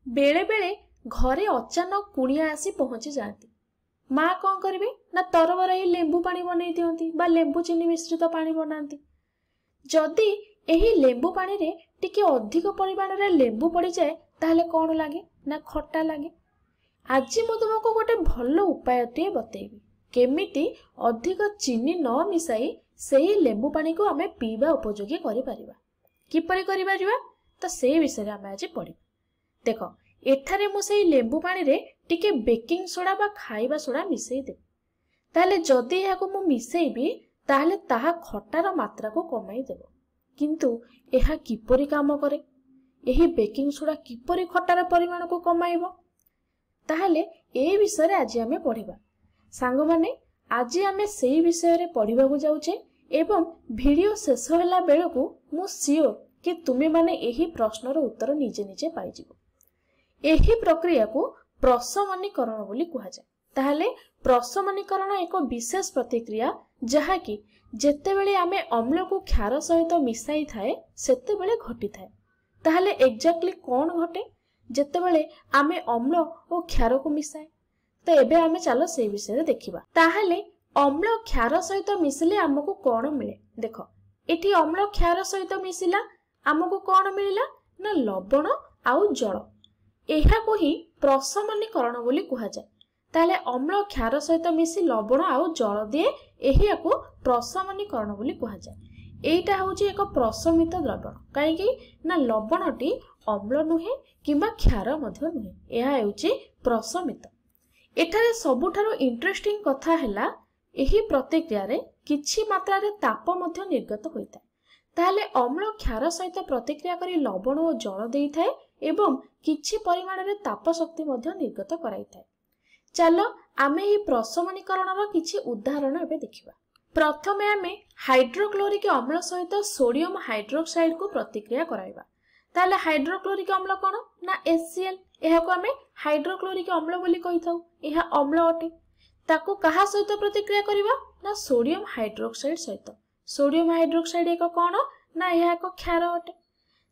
बेले बेले घरे अचानक कुणिया आसी पहुंची जाती। माँ कौन करेंगे ना तरबर ही लेंबू पानी बनई दियंती बा लेंबू चीनी मिश्रित पानी बनाती। जदि एही लेंबू पानी रे टिके अधिक परिमाण रे लेंबू पड़ जाए ताहले कौन लगे ना खट्टा लगे। आज मु तुमको गोटे भल उपायटे बतेबी केमिति अधिक चीनी न मिसाई सेही लेंबू पानी को आमे पीवा उपयोगी करि परिबा। किपरि करि परिबा तो से विषय आमे आज पढ़िबा। देख एठारे मु सेही लेंबू पानी रे टिके बेकिंग सोडा बा खाइबा सोडा मिसई दे। ताहले जदि एहाको मु मिसईबी ताहले ताहा खट्टार मात्रा को कमाई देबो। किंतु एहा किपरि काम करे, एही बेकिंग सोडा किपरि खट्टार परिमाण को कमाइबो, ताहले ए विषय आज आमे पढ़िबा। सांग माने आज आमे सेही विषय रे पढ़िबा को जाउछे एवं वीडियो शेष होला बेलकु मु सियोर कि तुमे माने एही प्रश्नर उत्तर निजे निजे पाई जिवो। एही प्रक्रिया को प्रशमनीकरण बोली कहा जाए। ताहले प्रशमनीकरण एक विशेष प्रतिक्रिया जहाँकि जेतेबेले आमे अम्ल को क्षार सहित मिसाई थाए सेतेबेले घटी थाए। ताहले एक्जाक्टली कौन घटे जेतेबेले आमे अम्ल और क्षार को मिसाए, तो एबे आमे चलो से विषय देखिबा। ताहले अम्ल क्षार सहित मिसिले आमको कौन मिले। देख एठी अम्ल क्षार सहित मिसिला आमको कौन मिलिला ना लवण आउ जल। एहा को ही प्रशमनीकरण बोली कहा जाए। ताले अम्ल क्षार सहित मिसी लवण आउ जल दिए एही को प्रशमनीकरण बोली कहा जाए। एटा होची एक प्रशमित द्रव्य कहीं ना लवणटी अम्ल नुहे किंबा क्षार मध्य नुहे, एहा हेउची प्रशमित। एठारे सबुठारो इंटरेस्टिंग कथा हैला एही प्रतिक्रिया रे किछि मात्रा रे ताप मध्य निर्गत होइता। ताले अम्ल क्षार सहित प्रतिक्रिया करी लवण और जल देई थाए एवं किछि परिमाण रे ताप शक्ति मध्य निर्गत कराई थाए। चलो आमे ही प्रशमनीकरणर किछि उदाहरण एबे देखिबा। प्रथमे आमे हाइड्रोक्लोरिक अम्ल सहित सोडियम हाइड्रोक्साइड को प्रतिक्रिया कराइबा। ताले हाइड्रोक्लोरिक अम्ल कोन ना HCl, एहा को आमे हाइड्रोक्लोरिक अम्ल बोली कहि थाउ। एहा अम्ल अटे, ताको कहा सहित प्रतिक्रिया करिबा ना सोडियम हाइड्रोक्साइड सहित। सोडियम हाइड्रोक्साइड एक कोन ना एहा एक क्षार अटे।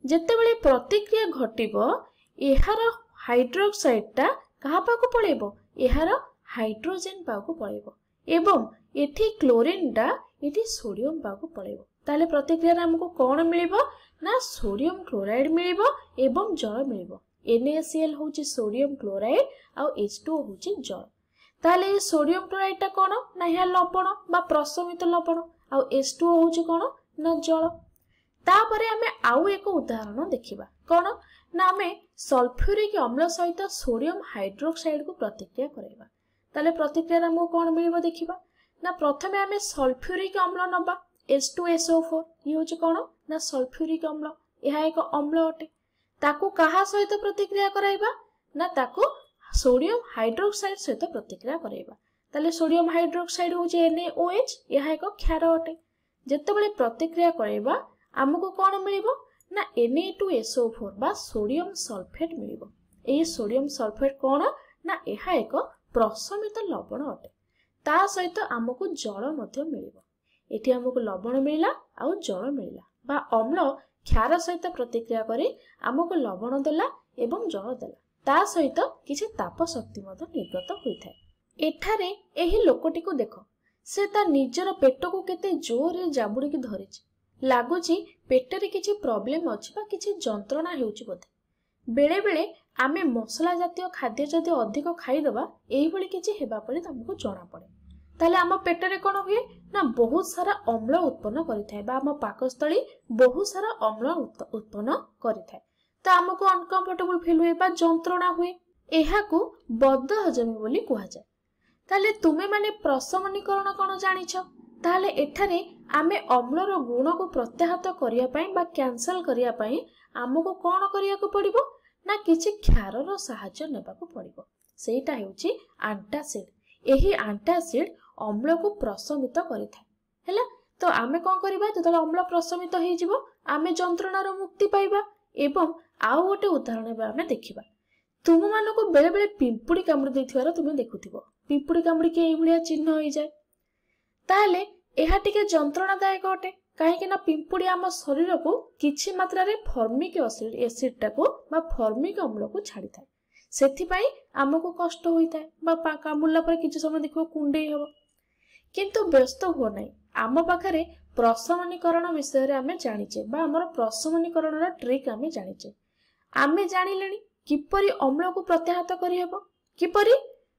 जेतेबेले प्रतिक्रिया घटिबो एहार हाइड्रोक्साइड टा कहा पाको पळेबो, एहार हाइड्रोजन पाको पळेबो एवं एठी क्लोरीन टा एठी सोडियम पाको पळेबो। ताले प्रतिक्रिया रे हमको कोन मिलिबो ना सोडियम क्लोराइड मिलिबो एवं जल मिलिबो। NaCl होची सोडियम क्लोराइड और H2O होची जल। ताले ये सोडियम क्लोराइड टा कोन ना एहा लवण बा प्रशमित लवण और H2O होची कोन ना जल। तापरे आमे आउ एक उदाहरण देखिबा। कोन ना आमे सल्फ्यूरिक अम्ल सहित सोडियम हाइड्रोक्साइड को प्रतिक्रिया कराइबा। ताले प्रतिक्रिया रे हमको कोन मिलिबो देखिबा ना प्रथमे आमे सल्फ्यूरिक अम्ल नबा H2SO4, ये होची कोन ना सल्फ्यूरिक अम्ल, एहा एक अम्ल अटे। ताको कहा सहित प्रतिक्रिया कराइबा ना ताको सोडियम हाइड्रोक्साइड सहित प्रतिक्रिया कराइबा। ताले सोडियम हाइड्रोक्साइड होची NaOH, एहा एक क्षार अटे। जेतेबेले प्रतिक्रिया कराइबा हमको कोन मिलिबो ना Na2SO4 बा सोडियम सल्फेट मिलिबो। एही सोडियम सल्फेट कोन ना एहा एक प्रशमित लवण अटे। ता सहित हमको जल मध्य मिलिबो। एठी हमको लवण मिलिला आउ जल मिलिला बा अम्ल क्षार सहित प्रतिक्रिया करी हमको लवण देला एवं जल देला। ता सहित किछि ताप शक्ति मध्य निर्गत होइथाय। एठारे एही लोकटी को देखो, से ता निजर पेट को केते जोर रे जाबुडी की धरिछि। लागुची पेटरे किछि प्रॉब्लम अछि बा किछि जंत्रणा हेउछि बोधे। बेले बेले आमे मसला जातीय खाद्य जदि अधिक खाइदबा एही भली किछि हेबा परि हमको जणा पड़े। ताले आम पेटरे कोन हुए ना बहुत सारा अम्ल उत्पन्न करिथाय बा आम पाकस्थली बहुत सारा अम्ल उत्पन्न करिथाय। तो आमको अनकंफर्टेबल फील हुए बा जंत्रणा हुए, एहा को बद हजमी बोली कहा जाए। ताले तुमे माने प्रशमनीकरण कोन जानिछ। ताले एठारे आमे अम्लर गुण को प्रत्याहत करिया पई बा कैंसल करिया पई हमको कोन करिया को पड़िबो ना किछि क्षारर सहायता नेबा को पड़िबो। सेटा हेउची एंटासिड। एही एंटासिड अम्ल को प्रशमित करिथाय हैला। तो आमे कोन करिबा जतले अम्ल प्रशमित हेइ जिवो आमे जंत्रणार मुक्ति पाइबा। एवं आउ गोटे उदाहरण बा आमे देखिबा। तुम मानको बेले बेले पिंपुड़ी कामुड़ी देथिवार तुमे देखुथिबो। पिंपुड़ी कामुड़ी के एई भलिया चिन्ह होई जाय, ताले एहा टिके जंत्रणादायक अटे। कहीं पिंपुड़ी आम शरीर को किछि मात्रा रे फर्मिक एसिड टाको बा फर्मिक अम्ल को छाड़ी थाए सेथिपाई आमको कष्ट होता है कामुला पर किछि समय देखो कुंडे हम किंतु व्यस्त हुआ नहीं आम पाखरे प्रशमनीकरण विषय आमे जानिचे बा हमर प्रशमनीकरण रा ट्रिक आमे जानिचे आमे जानिलेनी किपरि अम्ल को प्रत्याहत करि हेबो किपरि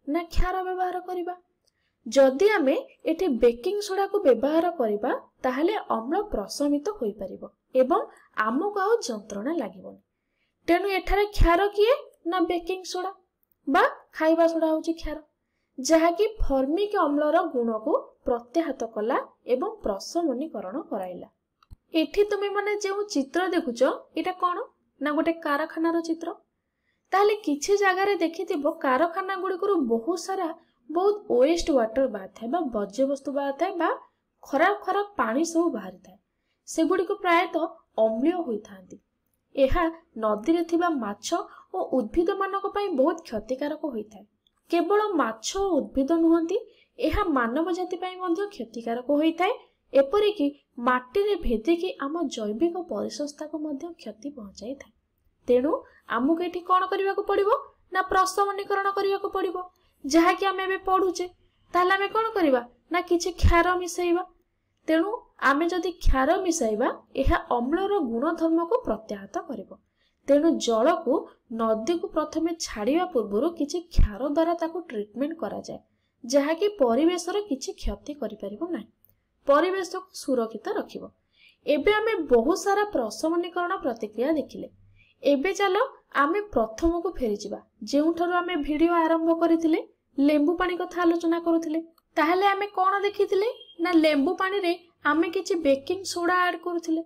ना क्षार व्यवहार करिबा जदि आमे एठी बेकिंग सोडा को व्यवहार करिबा ताहले अम्ल प्रशमित होई परिबो एवं आमको आउ जंत्रणा लागिबोनी तेनु एठारे क्षार किए ना बेकिंग सोडा बा खाइबा सोडा होची क्षार जहाँकि फर्मिक अम्लर गुण को प्रत्याहत कला एवं प्रशमनीकरण कराइला एठी तुमे माने जो चित्र देखुच एटा कोन ना गोटे कारखानार चित्र ताले किछि जगार देखिथिबो कारखाना गुड़िकर बहुत सारा बहुत वेस्ट वाटर बाहर थाए बा बज्य वस्तु बाहर थाए बा खराब खराब पानी सब बाहर थाए सेगुड़िक प्रायतः अम्लीय होई थांती एहा नदी रे थिबा माछ और उद्भिद मानक पई बहुत क्षतिकारक होई थाए केवल माछ और उद्भिद नुहंती एहा मानव जाति पई मध्य क्षतिकारक होई थाए एपरिकी माटी रे भेदिकी आम जैविक परिसंस्था को मध्य क्षति पहुंचाई थाए तेणु आमको एठी कोन करिवा को पड़िबो ना प्रशमनीकरण करिवा को पड़िबो जहा कि आमे बे पढुचे ताले आमे कोन करिवा ना किछि क्षार मिसैबा तेणु आमे जदि क्षार मिसैबा एहा अम्लर गुणधर्म को प्रत्याहत करिवो तेणु जल को नदी को प्रथमे छाड़िया पूर्व किछि क्षार द्वारा ताको ट्रीटमेंट करा जाए जहा कि परिवेश रे किछि क्षति करि परिबो नै परिवेश को सुरक्षित रखिबो एबे आमे बहुत सारा प्रशमनीकरण प्रतिक्रिया देखिले एबे चलो आमे प्रथम को फेरी जिबा जेउठारु आमे वीडियो आरंभ करिथिले लेंबू पानी कथा आलोचना करूथिले ताहले आमे कोन देखिथिले ना लेंबू पानी रे आमे किछि बेकिंग सोडा ऐड करूथिले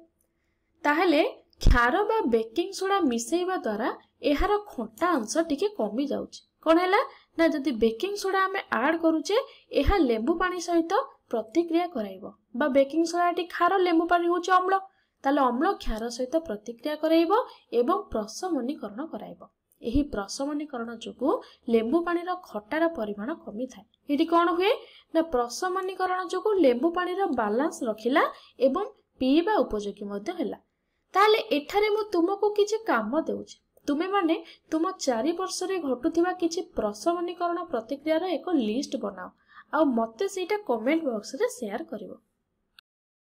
ताहले क्षार बा बेकिंग सोडा मिसेइबा द्वारा एहार खट्टा अंश टिके कमी जाउछि कोन हैला ना जदि बेकिंग सोडा आमे ऐड करूचे एहा लेंबू पानी सहित प्रतिक्रिया कराइबो बा बेकिंग सोडा टी खार लेंबू पानी होछि अम्ल ताले अम्ल क्षार सहित प्रतिक्रिया कराइबो एवं प्रशमनीकरण कराइबो एही प्रशमनीकरण जोगु लेंबू पानी रो खट्टार परिमाण कमी थाए एठी कोन हुए ना प्रशमनीकरण जोगु लेंबू पानी रो बैलेंस रखिला एवं पीबा उपयोगी मध्ये हैला ताले एठारे मु तुमको किछि काम देउछि तुमे माने तुम 4 वर्ष रे घटुथिबा किछि प्रशमनीकरण प्रतिक्रिया रो एक लिस्ट बनाओ आ मते सेटा कमेंट बॉक्स रे शेयर करिवो।